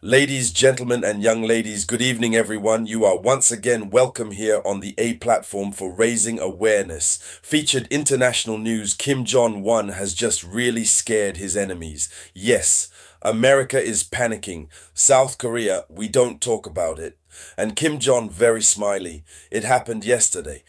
Ladies, gentlemen, and young ladies, good evening, everyone. You are once again welcome here on the A platform for raising awareness. Featured international news, Kim Jong-un has just really scared his enemies. Yes, America is panicking. South Korea, we don't talk about it. And Kim Jong very smiley. It happened yesterday,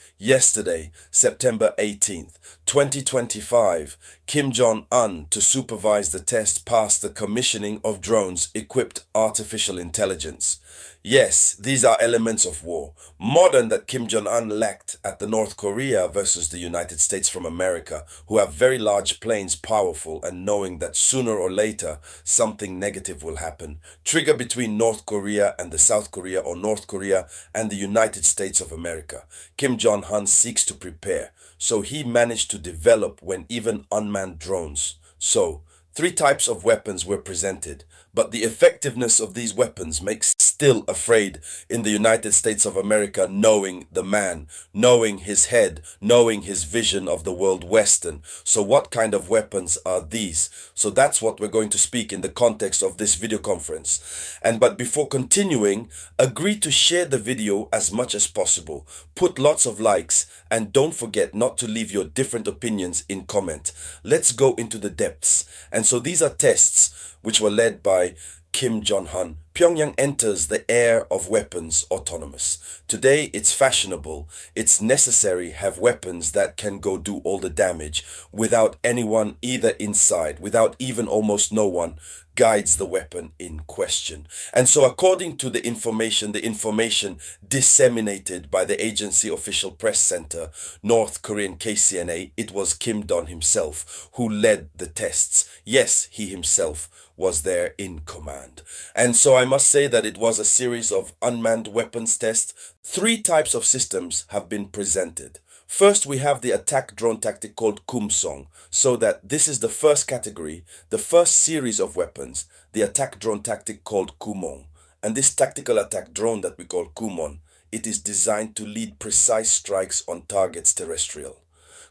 September 18th, 2025. Kim Jong-un to supervise the test passed the commissioning of drones equipped artificial intelligence. Yes, these are elements of war, modern that Kim Jong-un lacked at the North Korea versus the United States from America, who have very large planes, powerful, and knowing that sooner or later something negative will happen. Trigger between North Korea and the South Korea or North Korea and the United States of America. Kim Jong-un seeks to prepare, so he managed to develop when even unmanned drones. So, three types of weapons were presented, but the effectiveness of these weapons makes still afraid in the United States of America, knowing the man, knowing his head, knowing his vision of the world Western. So what kind of weapons are these? So that's what we're going to speak in the context of this video conference. But before continuing, agree to share the video as much as possible. Put lots of likes and don't forget not to leave your different opinions in comment. Let's go into the depths. And so these are tests which were led by Kim Jong-un. Pyongyang enters the era of weapons autonomous. Today it's fashionable, it's necessary have weapons that can go do all the damage without anyone either inside, without even almost no one guides the weapon in question. And so according to the information disseminated by the agency official press center, North Korean KCNA, it was Kim Jong himself who led the tests. Yes, he himself was there in command. And so I must say that it was a series of unmanned weapons tests. Three types of systems have been presented. First, we have the attack drone tactic called Kumsong, so that this is the first category, the first series of weapons, the attack drone tactic called Kumon. And this tactical attack drone that we call Kumon, it is designed to lead precise strikes on targets terrestrial.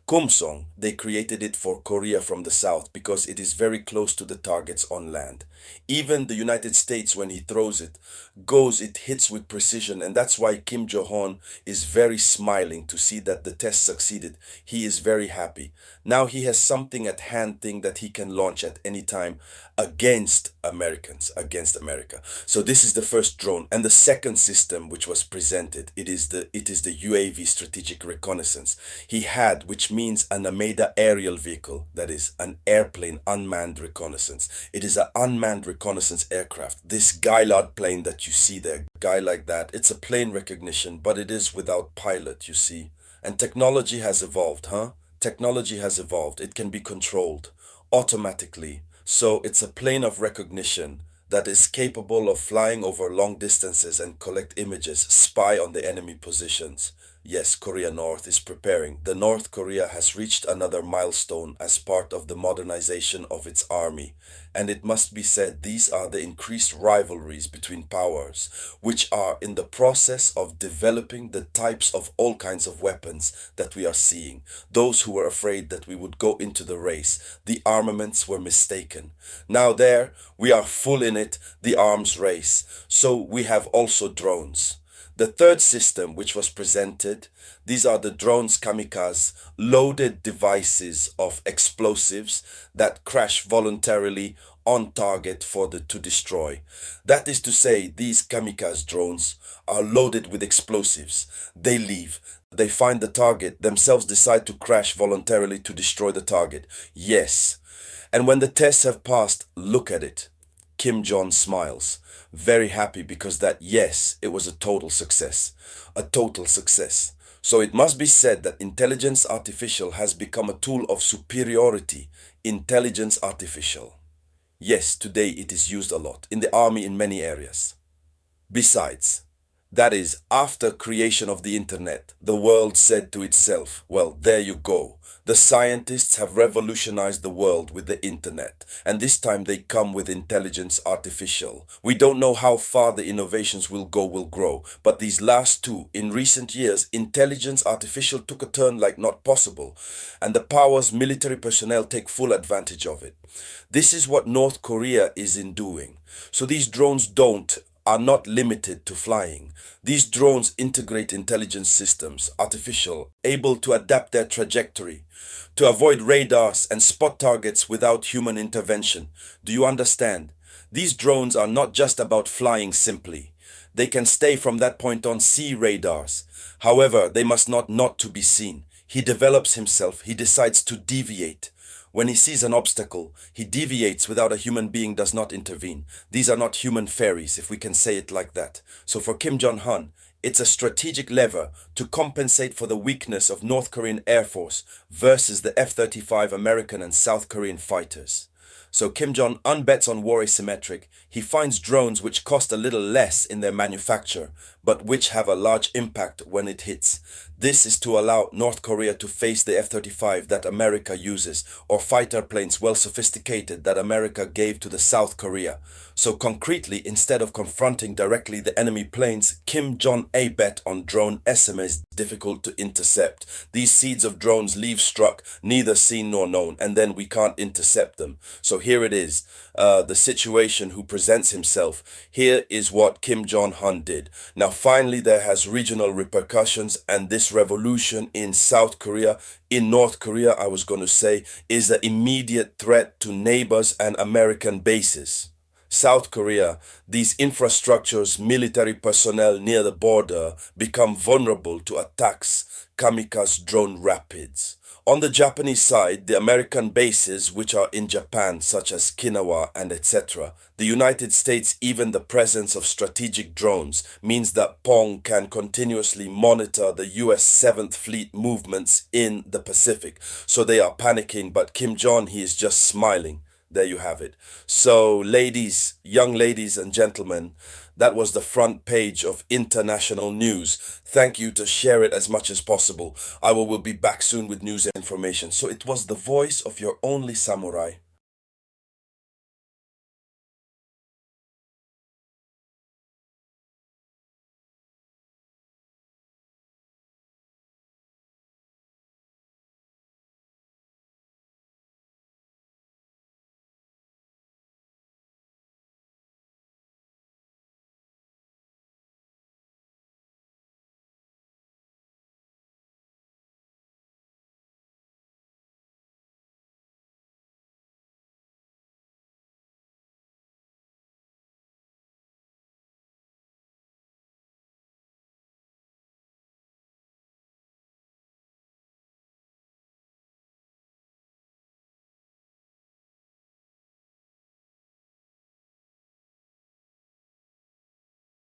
Kumsong, they created it for Korea from the south because it is very close to the targets on land. Even the United States, when he throws it, it hits with precision, and that's why Kim Jong-un is very smiling to see that the test succeeded. He is very happy. Now he has something at hand thing that he can launch at any time against Americans, against America. So this is the first drone. And the second system which was presented, it is the UAV strategic reconnaissance. He had, which means an Armada aerial vehicle, that is an airplane unmanned reconnaissance. It is an unmanned reconnaissance aircraft. This Gaillard plane that you see there, guy like that, it's a plane recognition, but it is without pilot, you see. And technology has evolved, Technology has evolved. It can be controlled automatically. So it's a plane of recognition that is capable of flying over long distances and collect images, spy on the enemy positions. Yes, Korea North is preparing. The North Korea has reached another milestone as part of the modernization of its army. And it must be said, these are the increased rivalries between powers, which are in the process of developing the types of all kinds of weapons that we are seeing. Those who were afraid that we would go into the race, the armaments were mistaken. Now there, we are full in it, the arms race. So we have also drones. The third system which was presented, these are the drones kamikaze, loaded devices of explosives that crash voluntarily on target to destroy. That is to say, these kamikaze drones are loaded with explosives. They leave. They find the target, themselves decide to crash voluntarily to destroy the target. Yes. And when the tests have passed, look at it. Kim Jong smiles, very happy because yes, it was a total success. A total success. So it must be said that intelligence artificial has become a tool of superiority. Intelligence artificial. Yes, today it is used a lot in the army in many areas. Besides, That is, after creation of the internet, the world said to itself, well, there you go. The scientists have revolutionized the world with the internet, and this time they come with intelligence artificial. We don't know how far the innovations will grow, but these last two, in recent years, intelligence artificial took a turn like not possible, and the powers military personnel take full advantage of it. This is what North Korea is in doing. So these drones are not limited to flying. These drones integrate intelligence systems, artificial, able to adapt their trajectory, to avoid radars and spot targets without human intervention. Do you understand? These drones are not just about flying simply. They can stay from that point on see radars. However, they must not to be seen. He develops himself. He decides to deviate. When he sees an obstacle, he deviates without a human being does not intervene. These are not human fairies, if we can say it like that. So for Kim Jong-un, it's a strategic lever to compensate for the weakness of North Korean Air Force versus the F-35 American and South Korean fighters. So Kim Jong-un bets on war asymmetric. He finds drones which cost a little less in their manufacture, but which have a large impact when it hits. This is to allow North Korea to face the F-35 that America uses, or fighter planes well sophisticated that America gave to the South Korea. So concretely, instead of confronting directly the enemy planes, Kim Jong-un bet on drone SMS difficult to intercept. These seeds of drones leave struck, neither seen nor known, and then we can't intercept them. So here it is, the situation who presents himself. Here is what Kim Jong-un did. Now finally there has regional repercussions, and this revolution in South Korea, in North Korea I was going to say, is an immediate threat to neighbors and American bases. South Korea, these infrastructures, military personnel near the border become vulnerable to attacks, kamikaze drone rapids. On the Japanese side, the American bases which are in Japan, such as Okinawa and etc., the United States, even the presence of strategic drones means that Pong can continuously monitor the US 7th Fleet movements in the Pacific. So they are panicking, but Kim Jong, he is just smiling. There you have it. So ladies, young ladies and gentlemen, that was the front page of international news. Thank you to share it as much as possible. I will be back soon with news and information. So it was the voice of your only samurai.